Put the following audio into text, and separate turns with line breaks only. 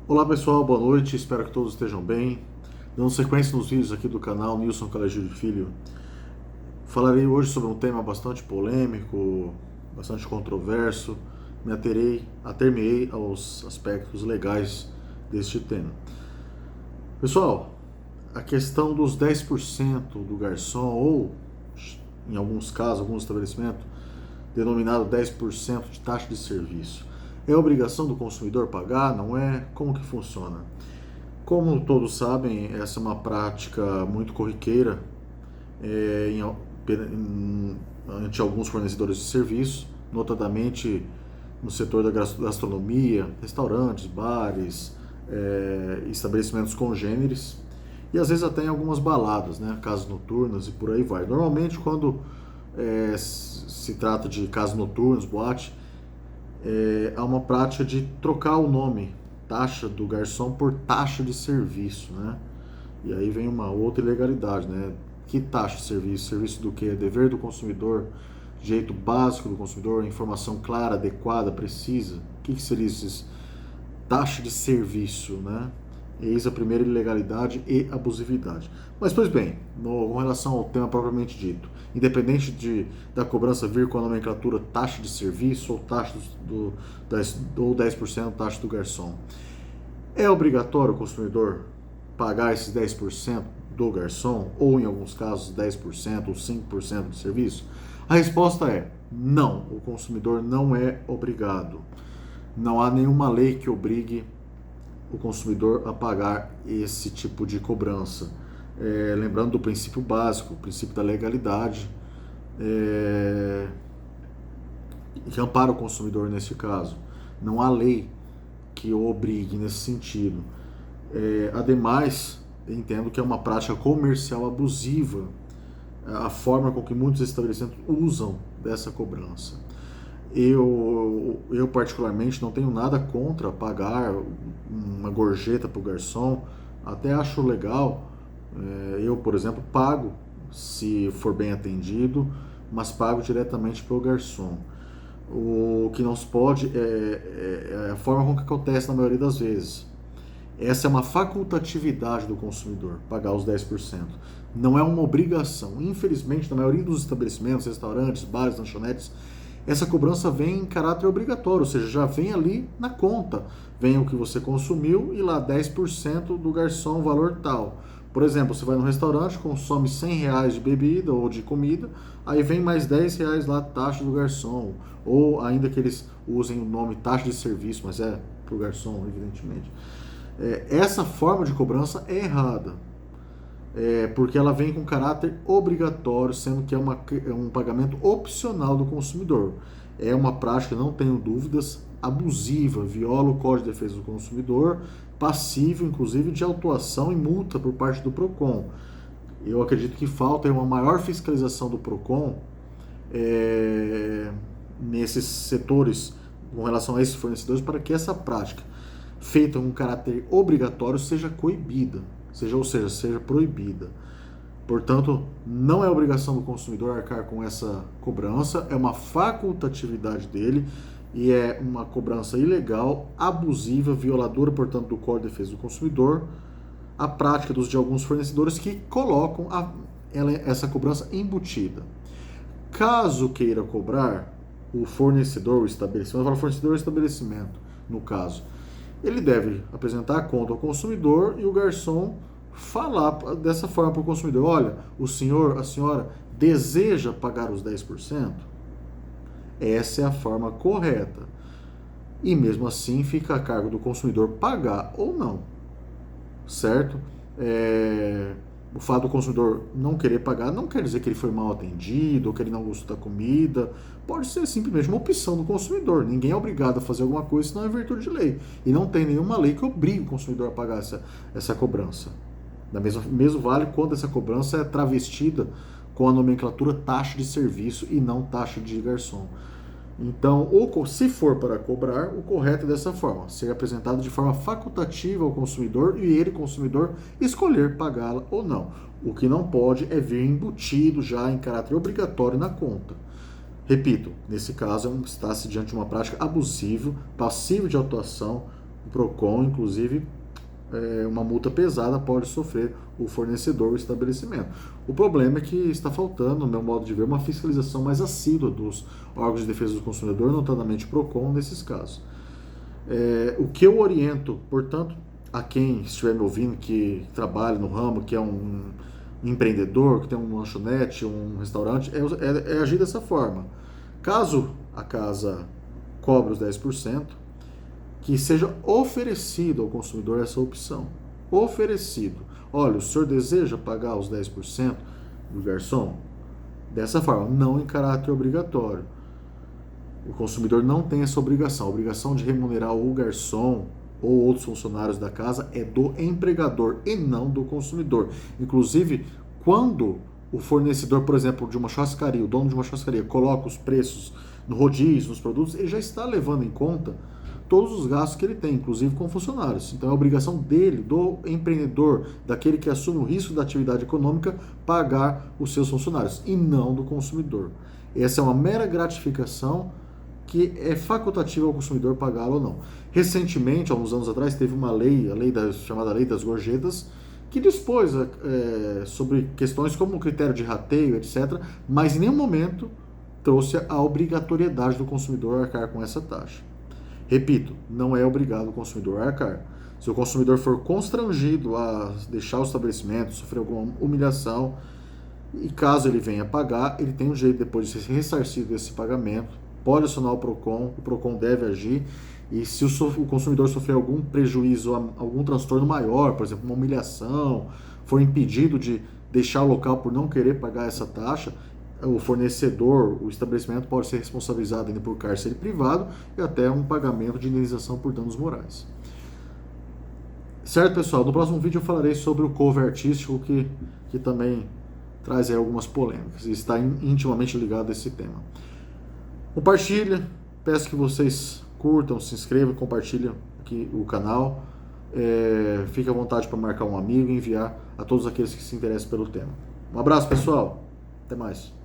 Olá pessoal, boa noite, espero que todos estejam bem. Dando sequência nos vídeos aqui do canal Nilson Colégio de Filho, falarei hoje sobre um tema bastante polêmico, bastante controverso. Me atermei aos aspectos legais deste tema. Pessoal, a questão dos 10% do garçom, ou em alguns casos, alguns estabelecimentos, denominado 10% de taxa de serviço. É obrigação do consumidor pagar? Não é? Como que funciona? Como todos sabem, essa é uma prática muito corriqueira ante alguns fornecedores de serviços, notadamente no setor da gastronomia, restaurantes, bares, estabelecimentos congêneres e às vezes até em algumas baladas, né, casas noturnas e por aí vai. Normalmente quando se trata de casas noturnas, boate, há uma prática de trocar o nome taxa do garçom por taxa de serviço, né? E aí vem uma outra ilegalidade, né? Que taxa de serviço? Serviço do que? Dever do consumidor, jeito básico do consumidor, informação clara, adequada, precisa. O que seria isso? Taxa de serviço, né? Eis a primeira ilegalidade e abusividade. Mas, pois bem, com relação ao tema propriamente dito, independente da cobrança vir com a nomenclatura taxa de serviço ou taxa ou 10% taxa do garçom, é obrigatório o consumidor pagar esses 10% do garçom, ou em alguns casos 10% ou 5% do serviço? A resposta é não, o consumidor não é obrigado. Não há nenhuma lei que obrigue o consumidor a pagar esse tipo de cobrança. Lembrando do princípio básico, o princípio da legalidade, que ampara o consumidor nesse caso. Não há lei que o obrigue nesse sentido. Ademais, entendo que é uma prática comercial abusiva a forma com que muitos estabelecimentos usam dessa cobrança. Eu particularmente não tenho nada contra pagar uma gorjeta para o garçom, até acho legal. Eu, por exemplo, pago se for bem atendido, mas pago diretamente para o garçom. O que não se pode é a forma com que acontece na maioria das vezes. Essa é uma facultatividade do consumidor, pagar os 10%. Não é uma obrigação. Infelizmente, na maioria dos estabelecimentos, restaurantes, bares, lanchonetes, essa cobrança vem em caráter obrigatório, ou seja, já vem ali na conta. Vem o que você consumiu e lá 10% do garçom, valor tal. Por exemplo, você vai no restaurante, consome R$100 de bebida ou de comida, aí vem mais R$10 lá, taxa do garçom. Ou ainda que eles usem o nome taxa de serviço, mas é para o garçom, evidentemente. Essa forma de cobrança é errada, porque ela vem com caráter obrigatório, sendo que é um pagamento opcional do consumidor. É uma prática, não tenho dúvidas, abusiva, viola o Código de Defesa do Consumidor, passível, inclusive, de autuação e multa por parte do PROCON. Eu acredito que falta uma maior fiscalização do PROCON nesses setores com relação a esses fornecedores, para que essa prática feita com caráter obrigatório seja coibida, seja proibida. Portanto, não é obrigação do consumidor arcar com essa cobrança, é uma facultatividade dele e é uma cobrança ilegal, abusiva, violadora, portanto, do Código de Defesa do Consumidor, a prática de alguns fornecedores que colocam essa cobrança embutida. Caso queira cobrar, o fornecedor, o estabelecimento, eu falo fornecedor ou estabelecimento, no caso, ele deve apresentar a conta ao consumidor e o garçom falar dessa forma para o consumidor: olha, o senhor, a senhora deseja pagar os 10%? Essa é a forma correta. E mesmo assim fica a cargo do consumidor pagar ou não, certo? O fato do consumidor não querer pagar não quer dizer que ele foi mal atendido ou que ele não gostou da comida. Pode ser simplesmente uma opção do consumidor. Ninguém é obrigado a fazer alguma coisa, senão é virtude de lei. E não tem nenhuma lei que obrigue o consumidor a pagar essa cobrança. Mesmo vale quando essa cobrança é travestida com a nomenclatura taxa de serviço e não taxa de garçom. Então, se for para cobrar, o correto é dessa forma: ser apresentado de forma facultativa ao consumidor e ele, consumidor, escolher pagá-la ou não. O que não pode é vir embutido já em caráter obrigatório na conta. Repito, nesse caso está-se diante de uma prática abusiva, passível de autuação, O PROCON, inclusive, uma multa pesada pode sofrer o fornecedor ou o estabelecimento. O problema é que está faltando, no meu modo de ver, uma fiscalização mais assídua dos órgãos de defesa do consumidor, notadamente o PROCON, nesses casos. O que eu oriento, portanto, a quem estiver me ouvindo, que trabalha no ramo, que é um empreendedor, que tem um lanchonete, um restaurante, é agir dessa forma. Caso a casa cobre os 10%, que seja oferecido ao consumidor essa opção. Oferecido. Olha, o senhor deseja pagar os 10% do garçom? Dessa forma, não em caráter obrigatório. O consumidor não tem essa obrigação. A obrigação de remunerar o garçom ou outros funcionários da casa é do empregador e não do consumidor. Inclusive, quando o fornecedor, por exemplo, de uma churrascaria, o dono de uma churrascaria, coloca os preços no rodízio, nos produtos, ele já está levando em conta todos os gastos que ele tem, inclusive com funcionários. Então é a obrigação dele, do empreendedor, daquele que assume o risco da atividade econômica, pagar os seus funcionários e não do consumidor. Essa é uma mera gratificação que é facultativa ao consumidor pagá-lo ou não. Recentemente, há uns anos atrás, teve uma lei, chamada Lei das Gorjetas, que dispôs sobre questões como o critério de rateio, etc., mas em nenhum momento trouxe a obrigatoriedade do consumidor arcar com essa taxa. Repito, não é obrigado o consumidor a arcar. Se o consumidor for constrangido a deixar o estabelecimento, sofrer alguma humilhação, e caso ele venha pagar, ele tem um jeito depois de ser ressarcido desse pagamento, pode acionar o PROCON deve agir, e se o consumidor sofrer algum prejuízo, algum transtorno maior, por exemplo, uma humilhação, for impedido de deixar o local por não querer pagar essa taxa, o fornecedor, o estabelecimento pode ser responsabilizado ainda por cárcere privado e até um pagamento de indenização por danos morais. Certo, pessoal? No próximo vídeo eu falarei sobre o cover artístico, que também traz aí algumas polêmicas e está intimamente ligado a esse tema. Compartilha, peço que vocês curtam, se inscrevam, compartilhem aqui o canal. Fique à vontade para marcar um amigo e enviar a todos aqueles que se interessam pelo tema. Um abraço, pessoal. Até mais.